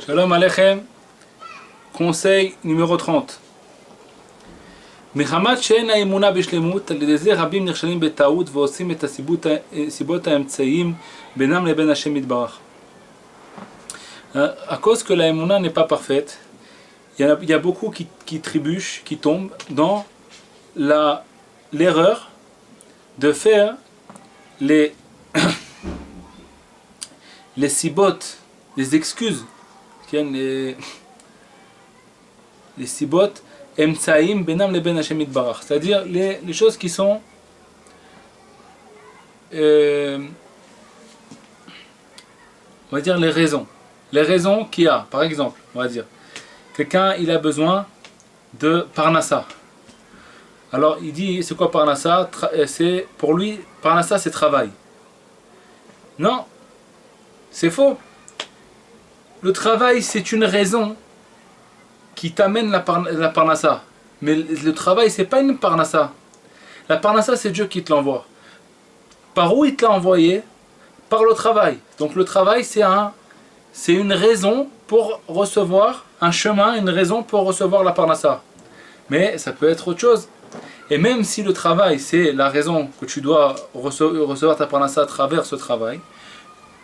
Shalom Aleichem, conseil numéro 30. מחמת שאין האמונה בשלמות, על ידי זה רבים נכשלים בטעות ועושים את הסיבות האמצעיים בינם לבין השם יתברך. À cause que la émouna n'est pas parfaite, il y a beaucoup qui trébuchent, qui tombent dans l'erreur de faire les sibot, les excuses, les sibot emtsaim benam leben Hashem yitbarach, c'est-à-dire les choses qui sont on va dire les raisons qu'il y a. Par exemple, on va dire quelqu'un il a besoin de parnassa. Alors il dit c'est quoi parnassa? C'est pour lui parnassa c'est travail. Non, c'est faux. Le travail c'est une raison qui t'amène la parnassa. Mais le travail c'est pas une parnassa. La parnassa c'est Dieu qui te l'envoie. Par où il te l'a envoyé? Par le travail. Donc le travail c'est une raison pour recevoir un chemin, une raison pour recevoir la parnassa. Mais ça peut être autre chose. Et même si le travail c'est la raison que tu dois recevoir ta parnassa à travers ce travail,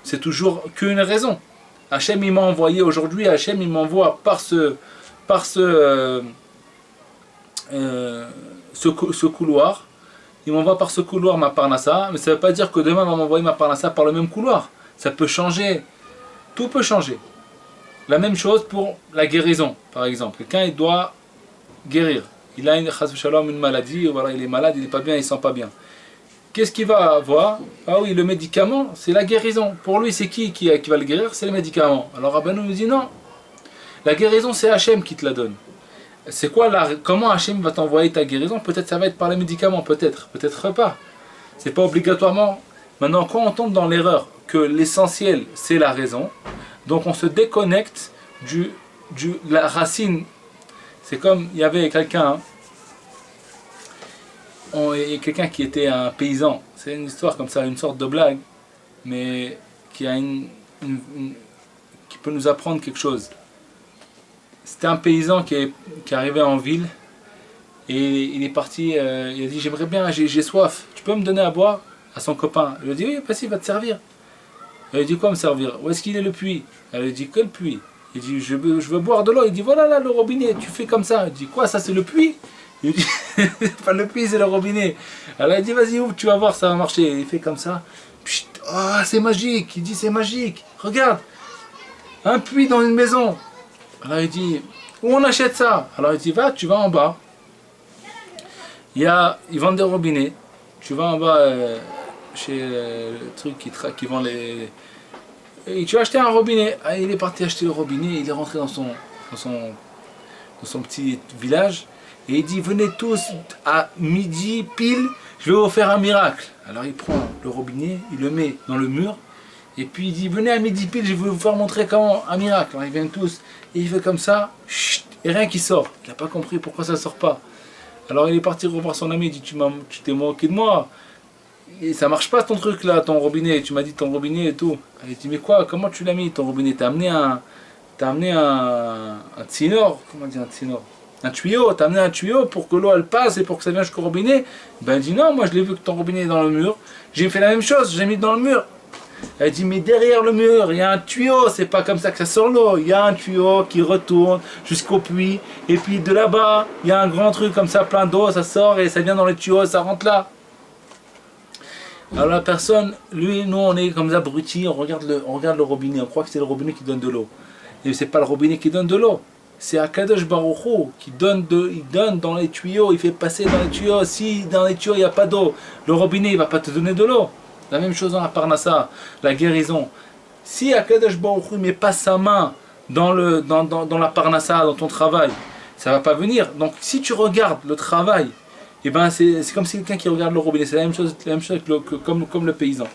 c'est toujours qu'une raison. Hachem il m'a envoyé aujourd'hui, Hachem il m'envoie par ce couloir, il m'envoie par ce couloir ma parnassa, mais ça ne veut pas dire que demain il va m'envoyer ma parnassa par le même couloir. Ça peut changer, tout peut changer. La même chose pour la guérison, par exemple. Quelqu'un il doit guérir, il a une maladie, voilà, il est malade, il n'est pas bien, il ne sent pas bien. Qu'est-ce qu'il va avoir? Ah oui, le médicament, c'est la guérison. Pour lui, c'est qui va le guérir? C'est le médicament. Alors Rabbeinu nous dit non. La guérison, c'est Hachem qui te la donne. C'est quoi comment Hachem va t'envoyer ta guérison? Peut-être ça va être par les médicaments, peut-être pas. C'est pas obligatoirement. Maintenant, quand on tombe dans l'erreur que l'essentiel, c'est la raison, donc on se déconnecte la racine. C'est comme, il y avait quelqu'un qui était un paysan. C'est une histoire comme ça, une sorte de blague, mais qui peut nous apprendre quelque chose. C'était un paysan qui arrivait en ville et il est parti, il a dit j'aimerais bien, j'ai soif, tu peux me donner à boire? À son copain. Il lui a dit oui, vas-y, va te servir. Il lui a dit quoi me servir? Où est-ce qu'il est le puits? Elle lui a dit quel puits? Il dit je veux boire de l'eau. Il dit voilà là le robinet, tu fais comme ça. Il dit quoi, ça c'est le puits? Il dit pas le puits, c'est le robinet. Elle a dit vas-y ouvre, tu vas voir, ça va marcher. Il fait comme ça. Ah, c'est magique. Il dit c'est magique. Regarde, un puits dans une maison. Alors il dit où on achète ça? Alors il dit va, tu vas en bas. Ils vendent des robinets. Tu vas en bas chez le truc qui vend les. Et tu vas acheter un robinet. Ah, il est parti acheter le robinet. Il est rentré dans son petit village. Et il dit venez tous à midi pile, je vais vous faire un miracle. Alors il prend le robinet, il le met dans le mur. Et puis il dit venez à midi pile, je vais vous faire montrer comment un miracle. Alors ils viennent tous et il fait comme ça, et rien qui sort. Il n'a pas compris pourquoi ça ne sort pas. Alors il est parti revoir son ami, il dit tu t'es moqué de moi. Et ça marche pas ton truc là, ton robinet. Tu m'as dit ton robinet et tout. Il dit mais quoi, comment tu l'as mis ton robinet? T'as amené un tsinor, comment dire un tsinor? Un tuyau, t'as amené un tuyau pour que l'eau elle passe et pour que ça vienne jusqu'au robinet. Ben il dit non, moi je l'ai vu que ton robinet est dans le mur. J'ai fait la même chose, j'ai mis dans le mur. Elle dit mais derrière le mur il y a un tuyau, c'est pas comme ça que ça sort l'eau. Il y a un tuyau qui retourne jusqu'au puits et puis de là-bas il y a un grand truc comme ça plein d'eau, ça sort et ça vient dans les tuyaux et ça rentre là. Alors la personne, nous on est comme ça abrutis, on regarde le robinet, on croit que c'est le robinet qui donne de l'eau. Et c'est pas le robinet qui donne de l'eau. C'est Akadosh Baruch Hu qui donne dans les tuyaux, il fait passer dans les tuyaux. Si dans les tuyaux il n'y a pas d'eau, le robinet il va pas te donner de l'eau. La même chose dans la parnassa, la guérison. Si Akadosh Baruch Hu ne met pas sa main dans la parnassa, dans ton travail, ça va pas venir. Donc si tu regardes le travail, et ben c'est comme si quelqu'un qui regarde le robinet. C'est la même chose comme le paysan.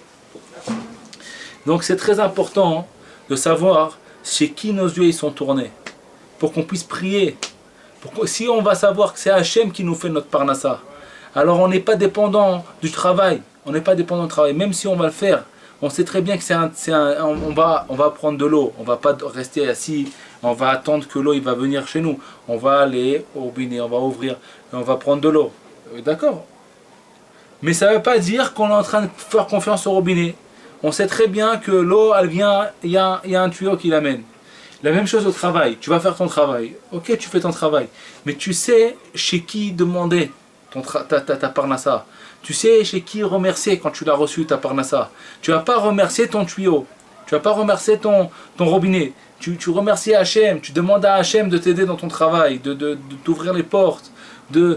Donc c'est très important de savoir chez qui nos yeux ils sont tournés, pour qu'on puisse prier. Si on va savoir que c'est Hachem qui nous fait notre parnassa, alors on n'est pas dépendant du travail. On n'est pas dépendant du travail. Même si on va le faire, On sait très bien que on va prendre de l'eau, on va pas rester assis, on va attendre que l'eau il va venir chez nous. On va aller au robinet, on va ouvrir, et on va prendre de l'eau. D'accord. Mais ça ne veut pas dire qu'on est en train de faire confiance au robinet. On sait très bien que l'eau, elle vient, il y a un tuyau qui l'amène. La même chose au travail. Tu vas faire ton travail. Ok, tu fais ton travail. Mais tu sais chez qui demander ta parnassa. Tu sais chez qui remercier quand tu l'as reçu ta parnassa. Tu ne vas pas remercier ton tuyau. Tu ne vas pas remercier ton robinet. Tu remercies Hachem. Tu demandes à Hachem de t'aider dans ton travail, de t'ouvrir les portes. Tu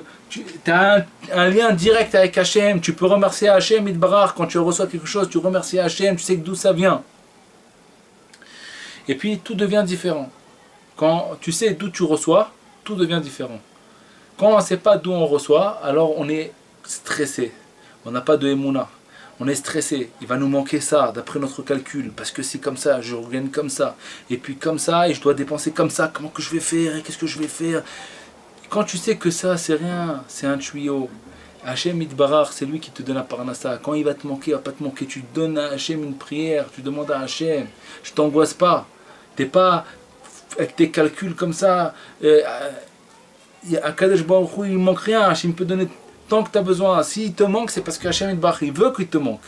as un lien direct avec Hachem. Tu peux remercier Hachem Itbarach quand tu reçois quelque chose. Tu remercies Hachem. Tu sais d'où ça vient. Et puis tout devient différent. Quand tu sais d'où tu reçois, tout devient différent. Quand on ne sait pas d'où on reçoit, alors on est stressé. On n'a pas de émouna. On est stressé. Il va nous manquer ça d'après notre calcul. Parce que c'est comme ça, je gagne comme ça. Et puis comme ça, et je dois dépenser comme ça. Comment que je vais faire et qu'est-ce que je vais faire? Quand tu sais que ça, c'est rien, c'est un tuyau. Hachem Itbarach, c'est lui qui te donne la parnassa. Quand il va te manquer, il ne va pas te manquer. Tu donnes à Hachem une prière, tu demandes à Hachem. Je t'angoisse pas. Tu n'es pas avec tes calculs comme ça. À Kadesh Baruch Hu, il ne manque rien. Hachem peut donner tant que tu as besoin. S'il te manque, c'est parce que Hachem Itbarach, il veut qu'il te manque.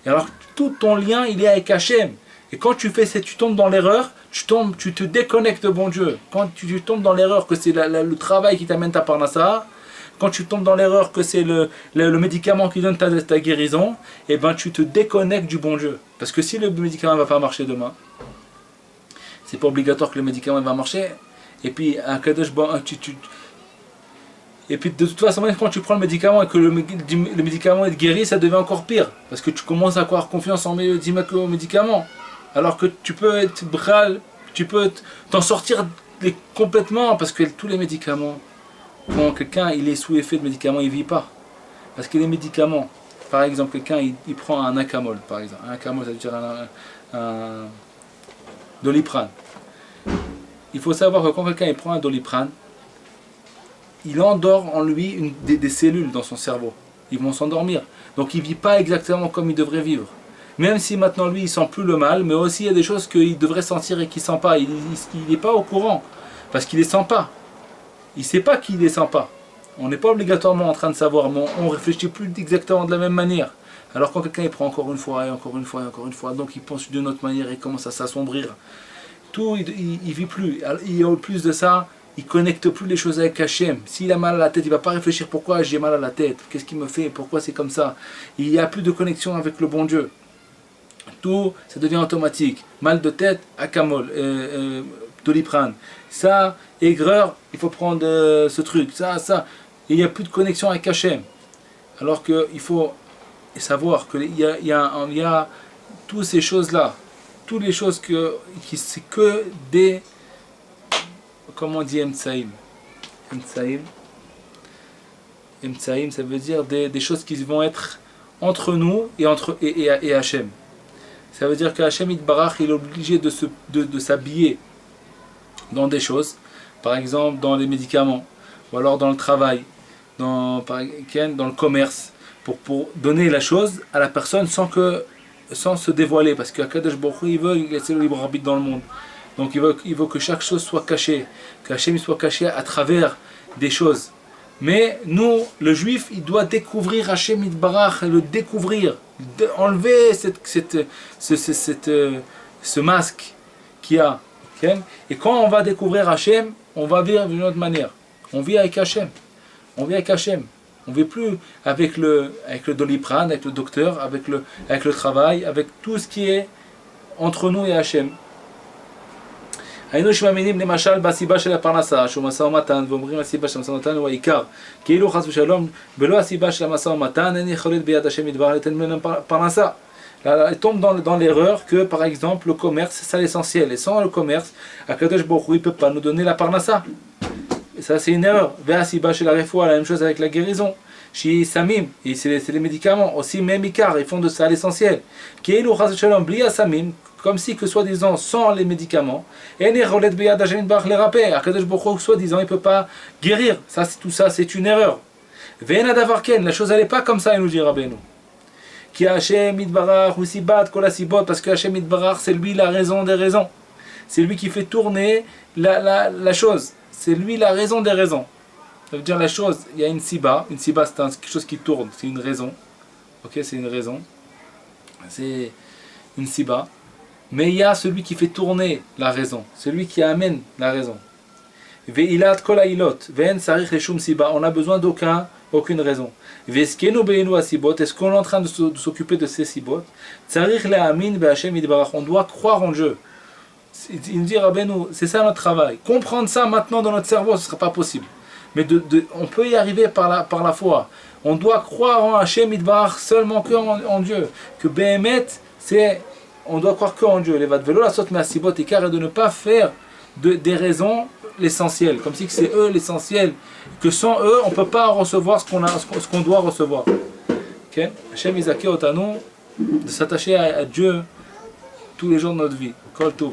Et alors, tout ton lien, il est avec Hachem. Et quand tu fais ça, tu tombes dans l'erreur, tu te déconnectes de bon Dieu. Quand tu tombes dans l'erreur que c'est le travail qui t'amène ta parnassa, quand tu tombes dans l'erreur que c'est le médicament qui donne ta guérison, et ben tu te déconnectes du bon Dieu. Parce que si le médicament ne va pas marcher demain, c'est pas obligatoire que le médicament va marcher. Et puis et puis de toute façon, même quand tu prends le médicament et que le médicament est guéri, ça devient encore pire. Parce que tu commences à avoir confiance en au médicament. Alors que tu peux être bral, tu peux t'en sortir complètement. Parce que tous les médicaments, quand quelqu'un il est sous effet de médicaments, il ne vit pas. Parce que les médicaments, par exemple, quelqu'un il prend un acamol, par exemple. Un acamol, ça veut dire un doliprane. Il faut savoir que quand quelqu'un il prend un doliprane, il endort en lui des cellules dans son cerveau. Ils vont s'endormir. Donc il ne vit pas exactement comme il devrait vivre. Même si maintenant lui il sent plus le mal, mais aussi il y a des choses qu'il devrait sentir et qu'il ne sent pas. Il n'est pas au courant. Parce qu'il ne les sent pas. Il ne sait pas qu'il ne les sent pas. On n'est pas obligatoirement en train de savoir, mais on ne réfléchit plus exactement de la même manière. Alors quand quelqu'un il prend encore une fois et encore une fois et encore une fois, donc il pense d'une autre manière et commence à s'assombrir. Tout, il ne vit plus. Et au plus de ça, il ne connecte plus les choses avec Hachem. S'il a mal à la tête, il ne va pas réfléchir pourquoi j'ai mal à la tête. Qu'est-ce qu'il me fait? Pourquoi c'est comme ça? Il n'y a plus de connexion avec le bon Dieu. Tout, ça devient automatique. Mal de tête, acamol, doliprane. Ça, aigreur, il faut prendre ce truc. Ça. Et il n'y a plus de connexion avec Hachem. Alors qu'il faut savoir qu'il y a toutes ces choses-là. Toutes les choses qui c'est que des... Comment on dit Emtsaïm? Emtsaïm, ça veut dire des choses qui vont être entre nous et Hachem. Ça veut dire que Hachem Itbarach, il est obligé de s'habiller dans des choses, par exemple dans les médicaments, ou alors dans le travail, dans le commerce, pour donner la chose à la personne sans se dévoiler, parce que Kadesh Baruch Hu, il veut laisser le libre arbitre dans le monde. Donc il veut que chaque chose soit cachée, que Hachem soit caché à travers des choses. Mais nous, le juif, il doit découvrir Hachem Itbarach, le découvrir, enlever ce masque qu'il y a. Okay? Et quand on va découvrir Hachem, on va vivre d'une autre manière. On vit avec Hachem. On vit avec Hachem. On ne vit plus avec le doliprane, avec le docteur, avec le travail, avec tout ce qui est entre nous et Hachem. היינו שמאמינים למשל בסיבה של הפרנסה, שהוא משא ומתן, ואומרים הסיבה של המשא ומתן הוא העיקר. כאילו חס ושלום, בלא הסיבה של המשא ומתן, אין יכולת ביד השם יתברך ליתן ממנו פרנסה. Il tombe dans l'erreur que, par exemple, le commerce, c'est ça l'essentiel. Et sans le commerce, Akadosh Baruch Hu, il ne peut pas nous donner la parnassa. Et ça, c'est une erreur. Ve'asiba chez la refoua, la même chose avec la guérison. Chez Samim, c'est les médicaments. Aussi, même Ikar, ils font de ça l'essentiel. כאילו חס ושלום, בלי הסמים, comme si que soi-disant sans les médicaments, et les rolettes beyad Hachem Itbarach les rappels, Akadosh Baruch Hu soi-disant il peut pas guérir. Ça, tout ça c'est une erreur. Ve'en hadavar ken, la chose elle est pas comme ça, il nous dit Rabbeinu. Qui Hashem Yitbarach ou Sibat Kol Asibot, parce que Hashem Yitbarach, c'est lui la raison des raisons. C'est lui qui fait tourner la chose. C'est lui la raison des raisons. Ça veut dire la chose, il y a une siba c'est quelque chose qui tourne, c'est une raison. Ok, c'est une raison. C'est une siba. Mais il y a celui qui fait tourner la raison, celui qui amène la raison. Ve'ilat kol ha'ilot, ve'en sarich leshum siba, on n'a besoin aucune raison. Ve'eskenu be'enu asibot, est-ce qu'on est en train de s'occuper de ces sibot? Sarich le'amin be'Hashem yitbarach, on doit croire en Dieu. Il nous dit Rabbeinu, c'est ça notre travail. Comprendre ça maintenant dans notre cerveau, ce ne sera pas possible. Mais on peut y arriver par la foi. On doit croire en Hashem Yitbarach seulement en Dieu. Que Behemet, on doit croire qu'en Dieu. Les vadvelo la sot me'asibot ikar, et de ne pas faire des raisons l'essentiel. Comme si c'est eux l'essentiel. Que sans eux, on ne peut pas recevoir ce qu'on doit recevoir. Okay? Hashem Yizakeh otanu, de s'attacher à Dieu tous les jours de notre vie. Kol tov.